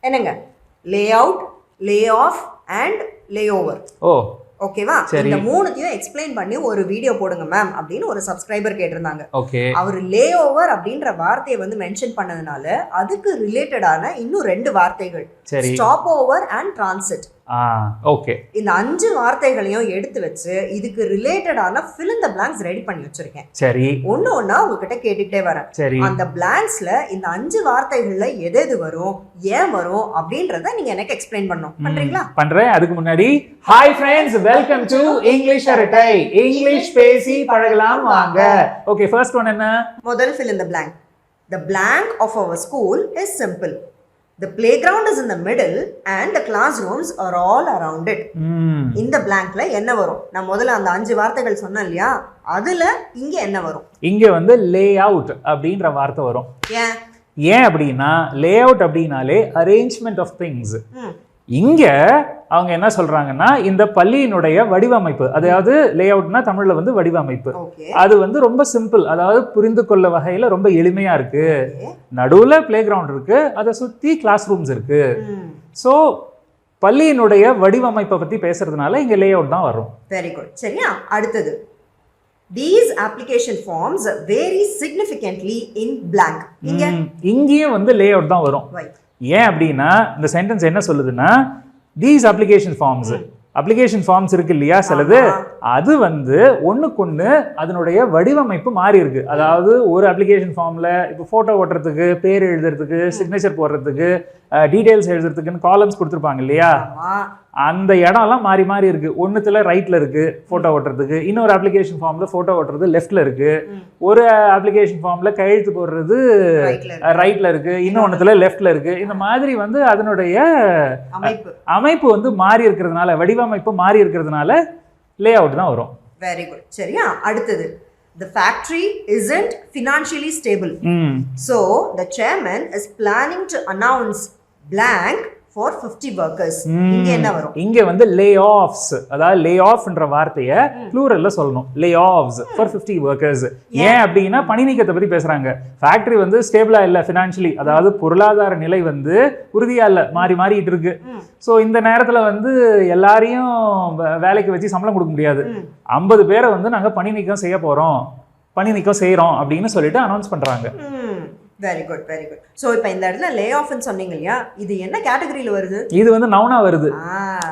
என்னங்க layout, layoff and layover. ஓகேவா? இந்த மூணுத்தையும் எக்ஸ்பிளைன் பண்ணி ஒரு வீடியோ போடுங்க மேம் அப்படின்னு ஒரு சப்ஸ்கிரைபர் கேட்டிருந்தாங்க. அவர் லே ஓவர் அப்படின்ற வார்த்தையை வந்து மென்ஷன் பண்ணதுனால அதுக்கு ரிலேட்டடான இன்னும் 2 வார்த்தைகள், stop over and transit. Okay, இந்த 5 வார்த்தைகளையும் எடுத்து வச்சு இதுக்கு ரிலேட்டடான fill in the blanks ready பண்ணி வச்சிருக்கேன். சரி, ஒண்ணா உங்ககிட்ட கேட்டுட்டே வரேன். சரி, அந்த blanksல இந்த 5 வார்த்தைகள்ல எது வரும், ஏன் வரும் அப்படின்றத நீங்க எனக்கு எக்ஸ்பிளைன் பண்ணணும். பண்றீங்களா? பண்றேன். அதுக்கு முன்னாடி hi friends, welcome to English அரட்டை. இங்கிலீஷ் பேசி பழகலாம் வாங்க. ஓகே, ஃபர்ஸ்ட் ஒன் என்ன? முதல் fill in the blank. The blank of our school is simple. The playground is in the middle and the classrooms are all around it. இந்த blankல என்ன வரும்? நான் முதல்ல அந்த 5 வார்த்தைகள் சொன்னேன் இல்லையா, அதுல இங்க என்ன வரும்? இங்க வந்து லே அவுட் அப்படின்ற வார்த்தை வரும். ஏன் அப்படின்னா லே அவுட் அப்படின்னாலே அரேஞ்ச்மெண்ட் ஆஃப் திங்ஸ். இங்க அவங்க என்ன சொல்றாங்கன்னா இந்த பள்ளியினுடைய வடிவமைப்பு, அதாவது லே அவுட்னா தமிழ்ல வந்து வடிவமைப்பு, அது வந்து ரொம்ப சிம்பிள், அதாவது புரிந்து கொள்ள வகையில ரொம்ப எளிமையா இருக்கு. நடுவுல பிளே கிரவுண்ட் இருக்கு, அதை சுத்தி கிளாஸ் ரூம்ஸ் இருக்கு. சோ பள்ளியினுடைய வடிவமைப்பை பத்தி பேசுறதுனால இங்க லே அவுட் தான் வரும். Very good. சரியா, அடுத்தது these application forms vary significantly in blank. இங்கேயும் வந்து லே அவுட் தான் வரும். ஏன் அப்படின்னா இந்த சென்டென்ஸ் என்ன சொல்லுதுன்னா these application forms, application forms இருக்கு இல்லையா சிலது, அது வந்து ஒண்ணுக்கொண்ணு அதனுடைய வடிவமைப்பு மாறி இருக்கு. அதாவது ஒரு அப்ளிகேஷன் ஃபார்ம்ல இப்போ போட்டோ ஓட்டுறதுக்கு, பேர் எழுதுறதுக்கு, சிக்னேச்சர் போடுறதுக்கு, டீடைல்ஸ் எழுதுறதுக்குன்னு காலம்ஸ் கொடுத்துருப்பாங்க இல்லையா, அந்த இடம்லாம் மாறி மாறி இருக்கு. ஒன்றுத்துல ரைட்ல இருக்கு போட்டோ ஓட்டுறதுக்கு, இன்னொரு அப்ளிகேஷன் ஃபார்ம்ல போட்டோ ஓட்டுறது லெஃப்ட்ல இருக்கு, ஒரு அப்ளிகேஷன் ஃபார்ம்ல கையெழுத்து போடுறது ரைட்ல இருக்கு, இன்னொன்னுத்துல லெஃப்ட்ல இருக்கு. இந்த மாதிரி வந்து அதனுடைய அமைப்பு வந்து மாறி இருக்கிறதுனால, வடிவமைப்பு மாறி இருக்கிறதுனால லே அவுட் தான் வரும். Very good. சரியா, அடுத்தது the factory isn't financially stable. So the chairman is planning to announce blank for 50 workers. இங்க என்ன வரும்? இங்க வந்து லே ஆஃப்ஸ், அதாவது லே ஆஃப்ன்ற வார்த்தையை ப்ளூரல்ல சொல்லணும். லே ஆஃப்ஸ் for 50 workers. ஏன் அப்படின்னா பணி நீக்கத்தை பத்தி பேசுறாங்க. ஃபேக்டரி வந்து ஸ்டேபிளா இல்ல ஃபினான்ஷியலி, அதாவது பொருளாதார நிலை வந்து உறுதியா இல்ல, மாறி மாறிட்டு இருக்கு. ஸோ இந்த நேரத்துல வந்து எல்லாரையும் வேலைக்கு வச்சு சம்பளம் கொடுக்க முடியாது. 50 பேரை வந்து நாங்க பணி நீக்கம் செய்ய போறோம், பணி நீக்கம் செய்யறோம் அப்படின்னு சொல்லிட்டு அனௌன்ஸ் பண்றாங்க. Very good, very good. So இப்போ இந்த இடத்துல லே ஆஃப்னு சொன்னீங்க இல்லையா, இது என்ன கேட்டகரியில வருது? இது வந்து நவுனா வருது,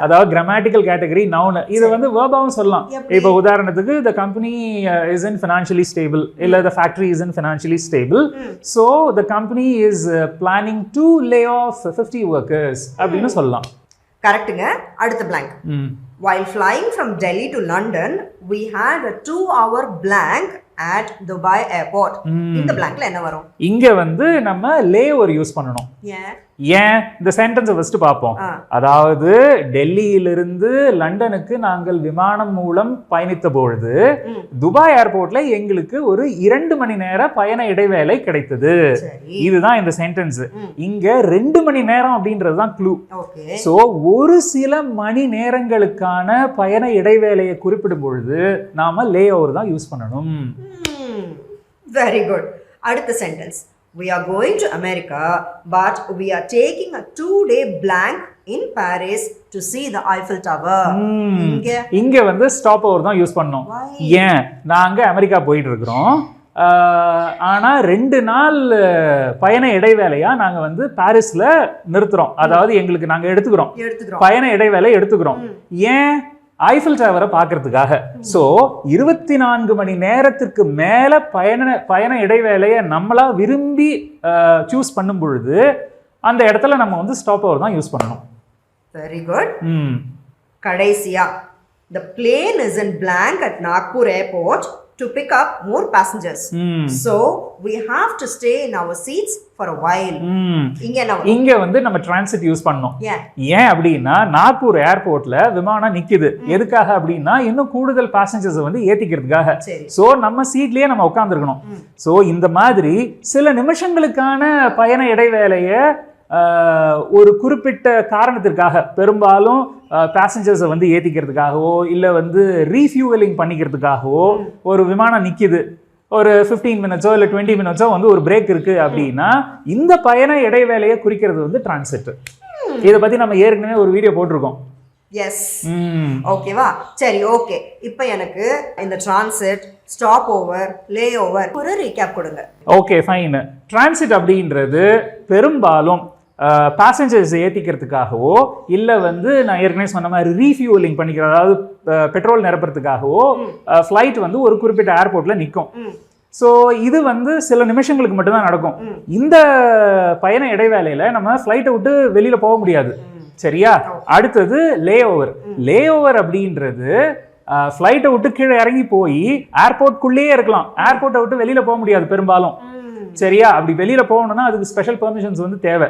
அதாவது கிராமட்டிக்கல் கேட்டகரி நவுன். இது வந்து வெர்பாவும் சொல்லலாம். இப்போ உதாரணத்துக்கு the company isn't financially stable, இல்ல the factory isn't financially stable, so the company is planning to lay off 50 workers அப்படின்னு சொல்லலாம். கரெக்ட்டுங்க. அடுத்த blank. While flying from Delhi to London, we had a 2-hour blank at Dubai airport. இந்த blankல என்ன வரும்? இங்க வந்து நம்ம லே ஒரு யூஸ் பண்ணணும். ஏன்? இந்த சென்டென்ஸை ஃபர்ஸ்ட் பார்ப்போம். அதாவது டெல்லியிலிருந்து லண்டனுக்கு நாங்கள் விமானம் மூலம் பயணித்த பொழுது துபாய் ஏர்போர்ட்ல எங்களுக்கு ஒரு 2 மணி நேர பயண இடைவேளை கிடைத்தது. இதுதான் இந்த சென்டென்ஸ். இங்க 2 மணி நேரம் அப்படின்றது தான் க்ளூ. சோ ஒரு சில மணி நேரங்களுக்கான பயண இடைவேளையை குறிப்பிடும் பொழுது நாம லே ஓவர் தான் யூஸ் பண்ணணும். Very good. அடுத்த sentence. We are going to America, but we are taking a 2-day blank in Paris to see the Eiffel Tower. இங்க வந்து ஸ்டாப் ஓவர் தான் யூஸ் பண்ணோம். ஏன்? நாங்க அமெரிக்கா போயிட்டு இருக்கிறோம், ஆனா 2 நாள் பயண இடைவேளையா நாங்க வந்து பாரிஸ்ல நிறுத்துறோம். அதாவது எங்களுக்கு நாங்க எடுத்துக்கிறோம் பயண இடைவேளை எடுத்துக்கிறோம். ஏன்? ஐஃபில் டவரை பார்க்கறதுக்காக. ஸோ 24 மணி நேரத்திற்கு மேல பயண இடைவேளையை நம்மளா விரும்பி சூஸ் பண்ணும் பொழுது அந்த இடத்துல நம்ம வந்து ஸ்டாப் ஓவர் தான் யூஸ் பண்ணணும். Very good. கடைசியா, the plane is in blank at Nagpur airport to pick up more passengers. So we have to stay in our seats for a while. இங்க வந்து நம்ம டிரான்சிட் யூஸ் பண்ணோம். ஏன் அப்படின்னா நாக்பூர் ஏர்போர்ட்ல விமானம் நிக்குது. எதுக்காக அப்படின்னா இன்னும் கூடுதல் பேசஞ்சர்ஸ் வந்து ஏத்திக்கிறதுக்காக. சோ நம்ம சீட்லயே நம்ம உட்கார்ந்துருக்கணும். சோ இந்த மாதிரி சில நிமிஷங்களுக்கான பயண இடைவேளைய ஒரு குறிப்பிட்ட காரணத்திற்காக, பெரும்பாலும் பேசஞ்சர்ஸை வந்து ஏற்றிக்கிறதுக்காகவோ இல்லை வந்து ரீஃபியூவலிங் பண்ணிக்கிறதுக்காகவோ ஒரு விமானம் நிற்கிது, ஒரு 15 மினிட்ஸோ இல்லை 20 மினிட்ஸோ வந்து ஒரு பிரேக் இருக்குது அப்படின்னா இந்த பயண இடைவேளையை குறிக்கிறது வந்து டிரான்சிட். இதை பத்தி நம்ம ஏற்கனவே ஒரு வீடியோ போட்டிருக்கோம். எஸ், ஓகேவா? சரி, ஓகே. இப்போ எனக்கு இந்த டிரான்சிட், ஸ்டாப் ஓவர், லே ஓவர் ஒரு ரீகேப் கொடுங்க. Okay, fine. டிரான்சிட் அப்படின்றது பெரும்பாலும் பேசஞ்சர்ஸ் ஏற்றிக்கிறதுக்காகவோ இல்லை வந்து நான் ஏற்கனவே சொன்ன மாதிரி ரீஃபியூலிங் பண்ணிக்கிற, அதாவது பெட்ரோல் நிரப்புறதுக்காகவோ ஃப்ளைட் வந்து ஒரு குறிப்பிட்ட ஏர்போர்ட்டில் நிற்கும். ஸோ இது வந்து சில நிமிஷங்களுக்கு மட்டும்தான் நடக்கும். இந்த பயண இடைவேளையில் நம்ம ஃப்ளைட்டை விட்டு வெளியில் போக முடியாது. சரியா? அடுத்தது லே ஓவர். லே ஓவர் அப்படின்றது ஃப்ளைட்டை விட்டு கீழே இறங்கி போய் ஏர்போர்ட்குள்ளேயே இருக்கலாம். ஏர்போர்ட்டை விட்டு வெளியில் போக முடியாது பெரும்பாலும். சரியா? அப்படி வெளியில போகணும்னா அதுக்கு ஸ்பெஷல் பெர்மிஷன்ஸ் வந்து தேவை.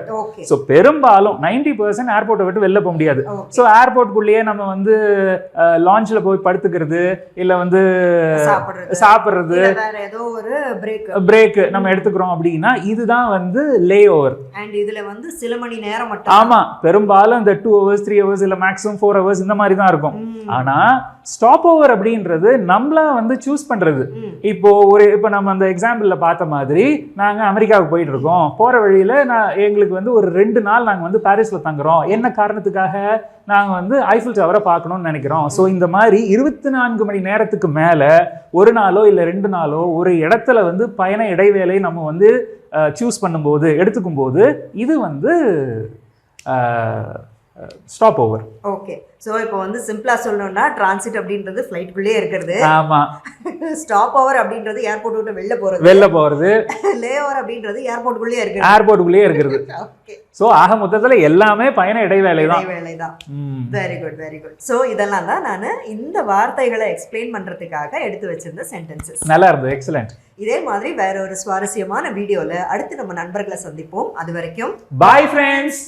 ஸோ பெரும்பாலும் 90% ஏர்போர்ட்டை விட்டு வெளில போக முடியாது. ஸோ ஏர்போர்ட்குள்ளேயே நம்ம வந்து லான்ச்ல போய் படுத்துக்கிறது இல்லை வந்து சாப்பிட்றது, பிரேக் நம்ம எடுத்துக்கிறோம் அப்படின்னா இதுதான் வந்து லே ஓவர். இதுல வந்து சில மணி நேரம் மட்டும். ஆமா, பெரும்பாலும் இந்த 2 hours 3 hours இல்லை மேக்ஸிமம் 4 hours இந்த மாதிரி தான் இருக்கும். ஆனா ஸ்டாப் ஓவர் அப்படின்றது நம்மளா வந்து சூஸ் பண்றது. இப்போ நம்ம அந்த எக்ஸாம்பிள்ல பார்த்த மாதிரி நாங்க அமெரிக்காவுக்கு போயிட்டு இருக்கோம். போற வழியில எங்களுக்கு வந்து ஒரு 2 நாள் நாங்க வந்து பாரிஸ்ல தங்குறோம். என்ன காரணத்துக்காக? நாங்க வந்து ஐஃபில் டவரை பார்க்கணும்னு நினைக்கிறோம். ஸோ இந்த மாதிரி 24 மணி நேரத்துக்கு மேல ஒரு நாளோ இல்லை 2 நாளோ ஒரு இடத்துல வந்து பயண இடைவேளை நம்ம வந்து சூஸ் பண்ணும்போது, எடுத்துக்கும் போது இது வந்து ஸ்டாப் ஓவர். ஓகே, ஸோ இப்போ வந்து சிம்பிளா சொல்லணும்னா டிரான்சிட் அப்படின்றது ஃப்ளைட்குள்ளே இருக்கிறது. ஆமா. ஸ்டாப் ஓவர் அப்படின்றது ஏர்போர்ட் விட்டு வெளில போறது. லே ஓவர் அப்படின்றது ஏர்போர்ட்டுக்குள்ளே இருக்கிறது. ஓகே, ஸோ ஆக மொத்தத்துல எல்லாமே பயண இடைவேளை தான். Very good, very good. So இதெல்லாம் தான் நான் இந்த வார்த்தைகளை எக்ஸ்பிளைன் பண்றதுக்காக எடுத்து வச்சிருந்த சென்டென்சஸ். நல்லா இருந்தது, எக்ஸலென்ட். இதே மாதிரி வேற ஒரு சுவாரஸ்யமான வீடியோல அடுத்து நம்ம நண்பர்களை சந்திப்போம். அது வரைக்கும் பாய் ஃப்ரெண்ட்ஸ்.